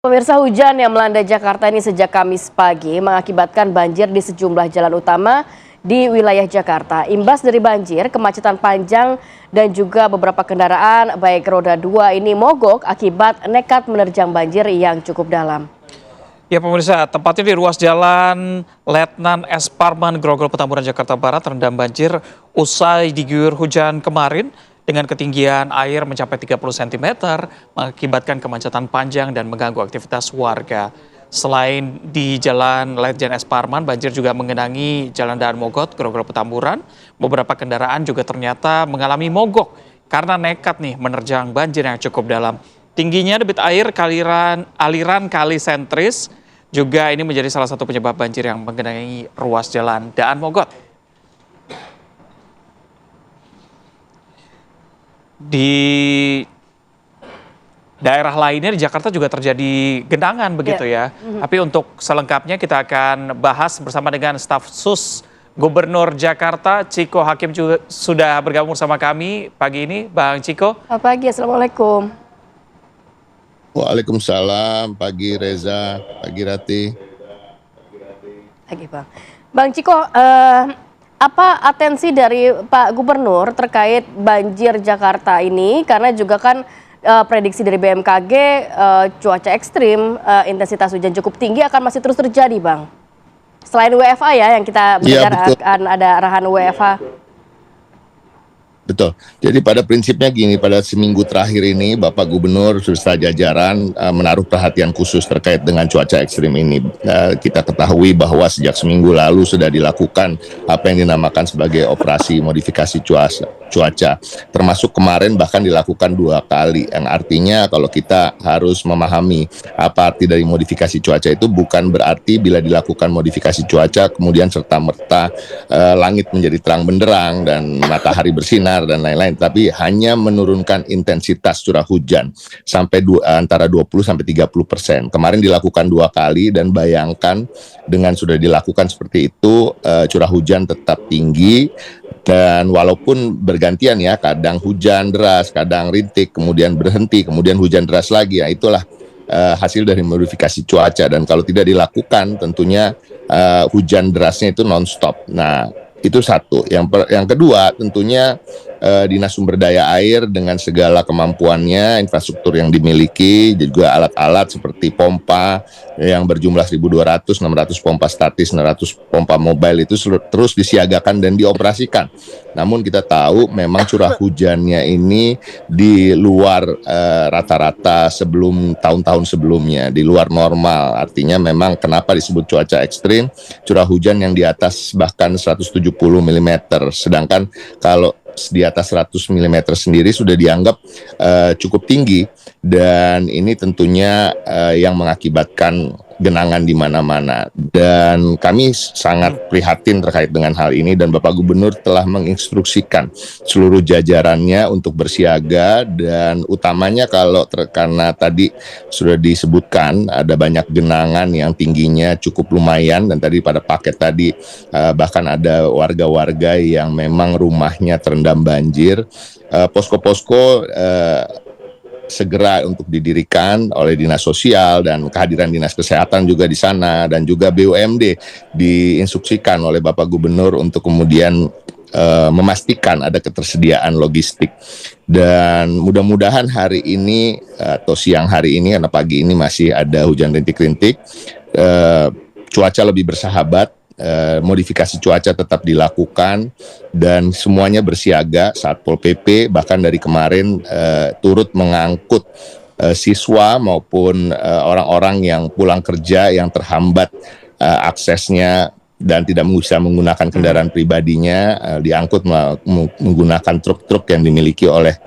Pemirsa, hujan yang melanda Jakarta ini sejak Kamis pagi mengakibatkan banjir di sejumlah jalan utama di wilayah Jakarta. Imbas dari banjir, kemacetan panjang dan juga beberapa kendaraan baik roda 2 ini mogok akibat nekat menerjang banjir yang cukup dalam. Ya pemirsa, tempatnya di ruas jalan Letnan S. Parman, Grogol, Petamburan, Jakarta Barat terendam banjir usai diguyur hujan kemarin dengan ketinggian air mencapai 30 cm mengakibatkan kemacetan panjang dan mengganggu aktivitas warga. Selain di jalan Letjen S. Parman, banjir juga mengenangi jalan Daan Mogot, Grogol, Petamburan. Beberapa kendaraan juga ternyata mengalami mogok karena nekat nih menerjang banjir yang cukup dalam. Tingginya debit air aliran kali sentris juga ini menjadi salah satu penyebab banjir yang menggenangi ruas jalan Daan Mogot. Di daerah lainnya di Jakarta juga terjadi genangan begitu ya. Tapi untuk selengkapnya kita akan bahas bersama dengan staf sus Gubernur Jakarta, Chiko Hakim juga sudah bergabung sama kami pagi ini. Bang Chiko. Selamat pagi, Assalamualaikum. Waalaikumsalam, pagi Reza, pagi Rati. Pagi Bang. Bang Chiko, apa atensi dari Pak Gubernur terkait banjir Jakarta ini? Karena juga kan prediksi dari BMKG cuaca ekstrim, intensitas hujan cukup tinggi akan masih terus terjadi, Bang. Selain WFA ya, yang kita mendengar akan ada arahan WFA. Betul. Jadi pada prinsipnya gini, pada seminggu terakhir ini Bapak Gubernur serta jajaran menaruh perhatian khusus terkait dengan cuaca ekstrim ini. Kita ketahui bahwa sejak seminggu lalu sudah dilakukan apa yang dinamakan sebagai operasi modifikasi cuaca. Termasuk kemarin bahkan dilakukan 2 kali. Yang artinya kalau kita harus memahami apa arti dari modifikasi cuaca itu, bukan berarti bila dilakukan modifikasi cuaca kemudian serta-merta langit menjadi terang benderang dan matahari bersinar dan lain-lain, tapi hanya menurunkan intensitas curah hujan sampai antara 20 sampai 30%. Kemarin dilakukan 2 kali dan bayangkan dengan sudah dilakukan seperti itu, curah hujan tetap tinggi dan walaupun bergantian ya, kadang hujan deras, kadang rintik, kemudian berhenti, kemudian hujan deras lagi. Ya itulah hasil dari modifikasi cuaca, dan kalau tidak dilakukan tentunya hujan derasnya itu non-stop. Nah, itu satu. Yang kedua tentunya Dinas Sumber Daya Air dengan segala kemampuannya, infrastruktur yang dimiliki, juga alat-alat seperti pompa yang berjumlah 1.200, 600 pompa statis, 600 pompa mobile itu terus disiagakan dan dioperasikan. Namun kita tahu memang curah hujannya ini di luar rata-rata sebelum tahun-tahun sebelumnya, di luar normal. Artinya memang kenapa disebut cuaca ekstrim, curah hujan yang di atas bahkan 170 mm. Sedangkan kalau di atas 100 mm sendiri sudah dianggap cukup tinggi, dan ini tentunya yang mengakibatkan genangan di mana-mana. Dan kami sangat prihatin terkait dengan hal ini, dan Bapak Gubernur telah menginstruksikan seluruh jajarannya untuk bersiaga, dan utamanya karena tadi sudah disebutkan ada banyak genangan yang tingginya cukup lumayan, dan tadi pada paket tadi bahkan ada warga-warga yang memang rumahnya terendam banjir. Posko-posko segera untuk didirikan oleh Dinas Sosial dan kehadiran Dinas Kesehatan juga di sana, dan juga BUMD diinstruksikan oleh Bapak Gubernur untuk kemudian memastikan ada ketersediaan logistik. Dan mudah-mudahan hari ini atau siang hari ini, karena pagi ini masih ada hujan rintik-rintik, cuaca lebih bersahabat. Modifikasi cuaca tetap dilakukan dan semuanya bersiaga. Satpol PP bahkan dari kemarin turut mengangkut siswa maupun orang-orang yang pulang kerja yang terhambat aksesnya dan tidak bisa menggunakan kendaraan pribadinya, diangkut menggunakan truk-truk yang dimiliki oleh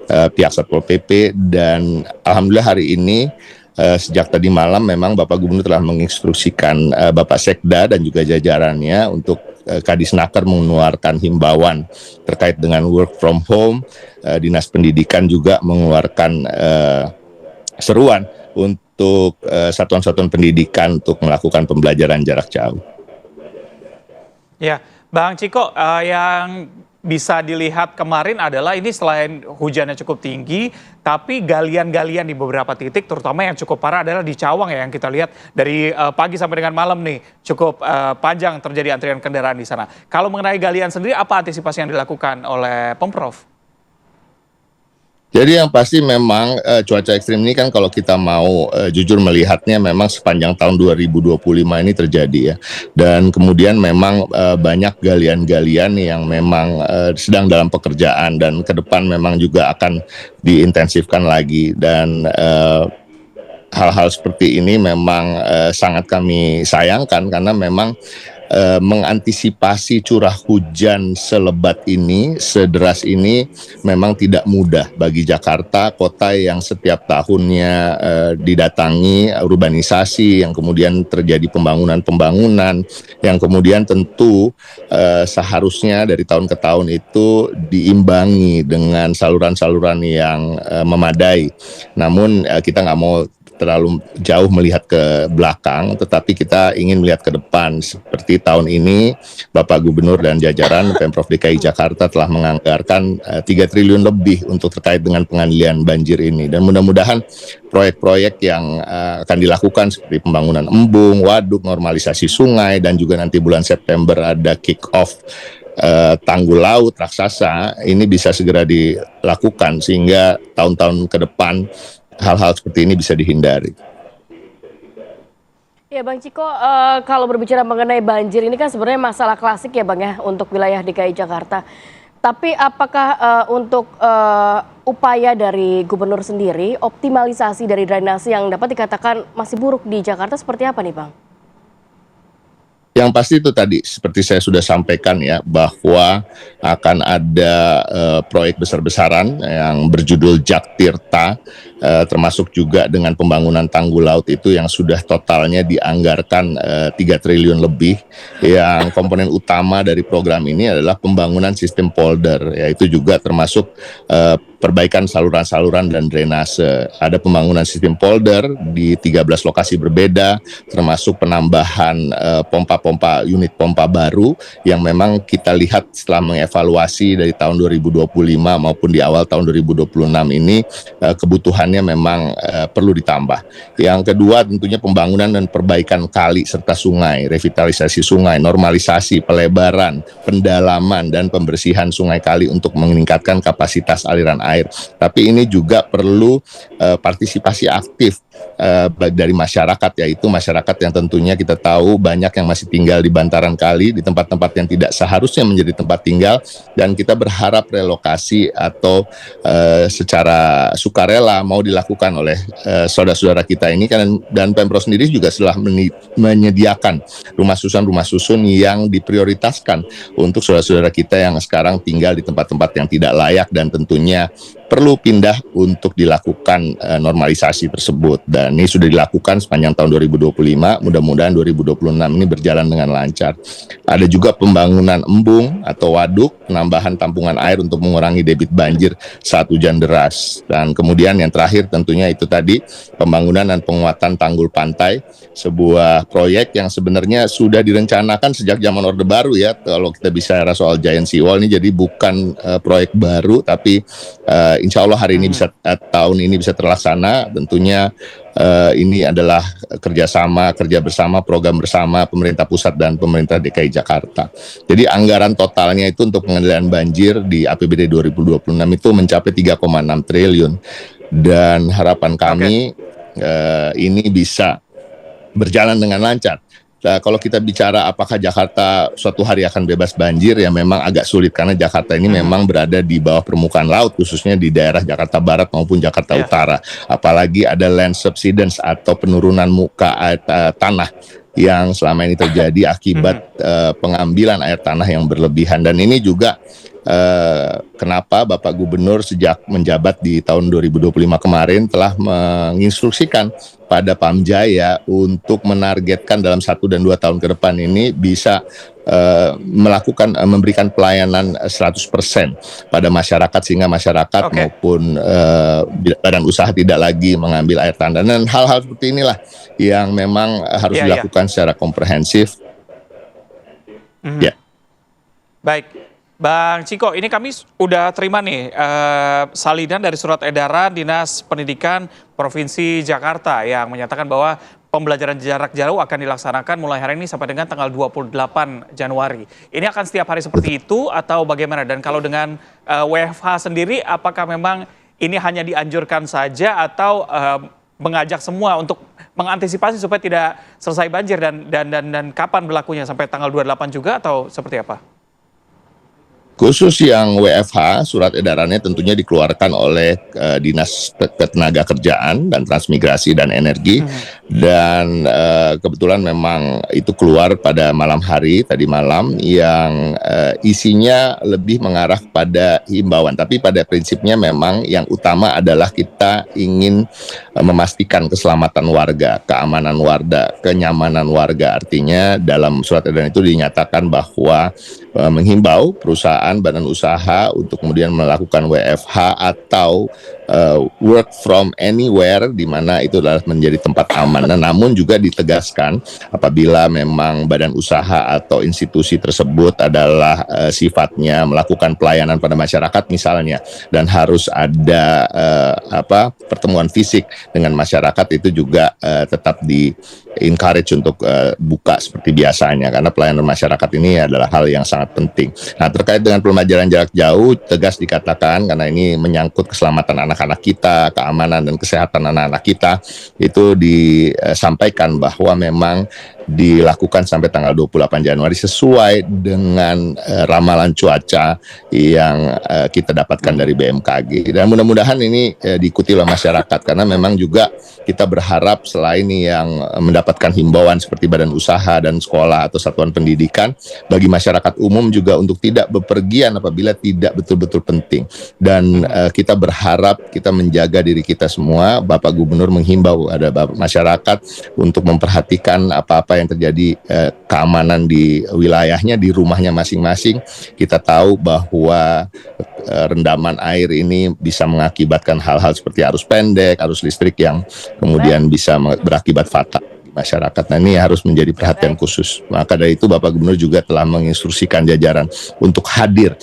pihak Satpol PP. Dan alhamdulillah hari ini sejak tadi malam memang Bapak Gubernur telah menginstruksikan Bapak Sekda dan juga jajarannya untuk Kadisnaker mengeluarkan himbauan terkait dengan work from home. Dinas Pendidikan juga mengeluarkan seruan untuk satuan-satuan pendidikan untuk melakukan pembelajaran jarak jauh. Ya, Bang Chiko, yang bisa dilihat kemarin adalah ini selain hujannya cukup tinggi, tapi galian-galian di beberapa titik, terutama yang cukup parah adalah di Cawang ya, yang kita lihat dari pagi sampai dengan malam nih, cukup panjang terjadi antrian kendaraan di sana. Kalau mengenai galian sendiri, apa antisipasi yang dilakukan oleh Pemprov? Jadi yang pasti memang cuaca ekstrim ini kan kalau kita mau jujur melihatnya memang sepanjang tahun 2025 ini terjadi ya. Dan kemudian memang banyak galian-galian yang memang sedang dalam pekerjaan dan ke depan memang juga akan diintensifkan lagi. Dan hal-hal seperti ini memang sangat kami sayangkan karena memang mengantisipasi curah hujan selebat ini, sederas ini memang tidak mudah bagi Jakarta, kota yang setiap tahunnya didatangi urbanisasi, yang kemudian terjadi pembangunan-pembangunan, yang kemudian tentu seharusnya dari tahun ke tahun itu diimbangi dengan saluran-saluran yang memadai. Namun kita nggak mau terlalu jauh melihat ke belakang, tetapi kita ingin melihat ke depan. Seperti tahun ini, Bapak Gubernur dan jajaran Pemprov DKI Jakarta telah menganggarkan 3 triliun lebih untuk terkait dengan pengendalian banjir ini. Dan mudah-mudahan proyek-proyek yang akan dilakukan seperti pembangunan embung, waduk, normalisasi sungai, dan juga nanti bulan September ada kick-off tanggul laut raksasa, ini bisa segera dilakukan sehingga tahun-tahun ke depan hal-hal seperti ini bisa dihindari. Ya Bang Ciko, kalau berbicara mengenai banjir ini kan sebenarnya masalah klasik ya Bang ya untuk wilayah DKI Jakarta. Tapi apakah untuk upaya dari gubernur sendiri, optimalisasi dari drainase yang dapat dikatakan masih buruk di Jakarta seperti apa nih Bang? Yang pasti itu tadi seperti saya sudah sampaikan ya, bahwa akan ada proyek besar-besaran yang berjudul Jaktirta, termasuk juga dengan pembangunan tanggul laut itu yang sudah totalnya dianggarkan 3 triliun lebih. Yang komponen utama dari program ini adalah pembangunan sistem polder, yaitu juga termasuk perbaikan saluran-saluran dan drainase. Ada pembangunan sistem polder di 13 lokasi berbeda, termasuk penambahan pompa-pompa, unit pompa baru yang memang kita lihat setelah mengevaluasi dari tahun 2025 maupun di awal tahun 2026 ini kebutuhannya memang perlu ditambah. Yang kedua tentunya pembangunan dan perbaikan kali serta sungai, revitalisasi sungai, normalisasi, pelebaran, pendalaman dan pembersihan sungai kali untuk meningkatkan kapasitas aliran air. Tapi ini juga perlu partisipasi aktif dari masyarakat, yaitu masyarakat yang tentunya kita tahu banyak yang masih tinggal di bantaran kali, di tempat-tempat yang tidak seharusnya menjadi tempat tinggal, dan kita berharap relokasi atau secara sukarela mau dilakukan oleh saudara-saudara kita ini kan. Dan Pemprov sendiri juga telah menyediakan rumah susun yang diprioritaskan untuk saudara-saudara kita yang sekarang tinggal di tempat-tempat yang tidak layak dan tentunya perlu pindah untuk dilakukan normalisasi tersebut. Dan ini sudah dilakukan sepanjang tahun 2025, mudah-mudahan 2026 ini berjalan dengan lancar. Ada juga pembangunan embung atau waduk, penambahan tampungan air untuk mengurangi debit banjir saat hujan deras. Dan kemudian yang terakhir tentunya itu tadi, pembangunan dan penguatan tanggul pantai, sebuah proyek yang sebenarnya sudah direncanakan sejak zaman Orde Baru ya, kalau kita bicara soal Giant Seawall ini. Jadi bukan proyek baru, tapi insya Allah hari ini bisa tahun ini bisa terlaksana. Tentunya ini adalah kerja bersama, program bersama pemerintah pusat dan pemerintah DKI Jakarta. Jadi anggaran totalnya itu untuk pengendalian banjir di APBD 2026 itu mencapai 3,6 triliun. Dan harapan kami ini bisa berjalan dengan lancar. Nah, kalau kita bicara apakah Jakarta suatu hari akan bebas banjir, ya memang agak sulit karena Jakarta ini memang berada di bawah permukaan laut, khususnya di daerah Jakarta Barat maupun Jakarta Utara. Apalagi ada land subsidence atau penurunan muka tanah yang selama ini terjadi akibat pengambilan air tanah yang berlebihan. Dan ini juga kenapa Bapak Gubernur sejak menjabat di tahun 2025 kemarin telah menginstruksikan pada Pamjaya untuk menargetkan dalam 1 dan 2 tahun ke depan ini bisa memberikan pelayanan 100% pada masyarakat, sehingga masyarakat maupun badan usaha tidak lagi mengambil air tanah. Dan hal-hal seperti inilah yang memang harus dilakukan secara komprehensif. Baik. Bang Ciko, ini kami udah terima nih salinan dari surat edaran Dinas Pendidikan Provinsi Jakarta yang menyatakan bahwa pembelajaran jarak jauh akan dilaksanakan mulai hari ini sampai dengan tanggal 28 Januari. Ini akan setiap hari seperti itu atau bagaimana? Dan kalau dengan WFH sendiri, apakah memang ini hanya dianjurkan saja atau mengajak semua untuk mengantisipasi supaya tidak selesai banjir dan kapan berlakunya sampai tanggal 28 juga atau seperti apa? Khusus yang WFH, surat edarannya tentunya dikeluarkan oleh Dinas Ketenagakerjaan dan Transmigrasi dan Energi. Dan kebetulan memang itu keluar pada malam hari, tadi malam, yang isinya lebih mengarah pada himbauan. Tapi pada prinsipnya memang yang utama adalah kita ingin memastikan keselamatan warga, keamanan warga, kenyamanan warga. Artinya dalam surat edaran itu dinyatakan bahwa menghimbau perusahaan, badan usaha untuk kemudian melakukan WFH atau work from anywhere, di mana itu adalah menjadi tempat aman. Nah, namun juga ditegaskan apabila memang badan usaha atau institusi tersebut adalah sifatnya melakukan pelayanan pada masyarakat misalnya, dan harus ada pertemuan fisik dengan masyarakat, itu juga tetap di encourage untuk buka seperti biasanya, karena pelayanan masyarakat ini adalah hal yang sangat penting. Nah, terkait dengan pembelajaran jarak jauh, tegas dikatakan karena ini menyangkut keselamatan anak-anak kita, keamanan dan kesehatan anak-anak kita, itu disampaikan bahwa memang dilakukan sampai tanggal 28 Januari sesuai dengan ramalan cuaca yang kita dapatkan dari BMKG. Dan mudah-mudahan ini diikuti oleh masyarakat, karena memang juga kita berharap selain yang mendapatkan himbauan seperti badan usaha dan sekolah atau satuan pendidikan, bagi masyarakat umum juga untuk tidak bepergian apabila tidak betul-betul penting. Dan kita berharap kita menjaga diri kita semua. Bapak Gubernur menghimbau ada masyarakat untuk memperhatikan apa-apa yang terjadi keamanan di wilayahnya, di rumahnya masing-masing. Kita tahu bahwa rendaman air ini bisa mengakibatkan hal-hal seperti arus pendek, arus listrik yang kemudian bisa berakibat fatal di masyarakat. Nah, ini harus menjadi perhatian khusus. Maka dari itu Bapak Gubernur juga telah menginstruksikan jajaran untuk hadir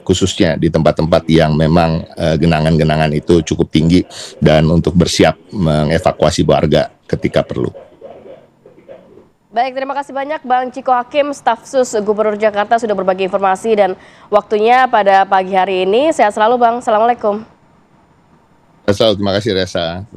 khususnya di tempat-tempat yang memang genangan-genangan itu cukup tinggi, dan untuk bersiap mengevakuasi warga ketika perlu. Baik, terima kasih banyak Bang Ciko Hakim, staf sus Gubernur Jakarta sudah berbagi informasi dan waktunya pada pagi hari ini. Sehat selalu Bang, Assalamualaikum. Terima kasih Reza.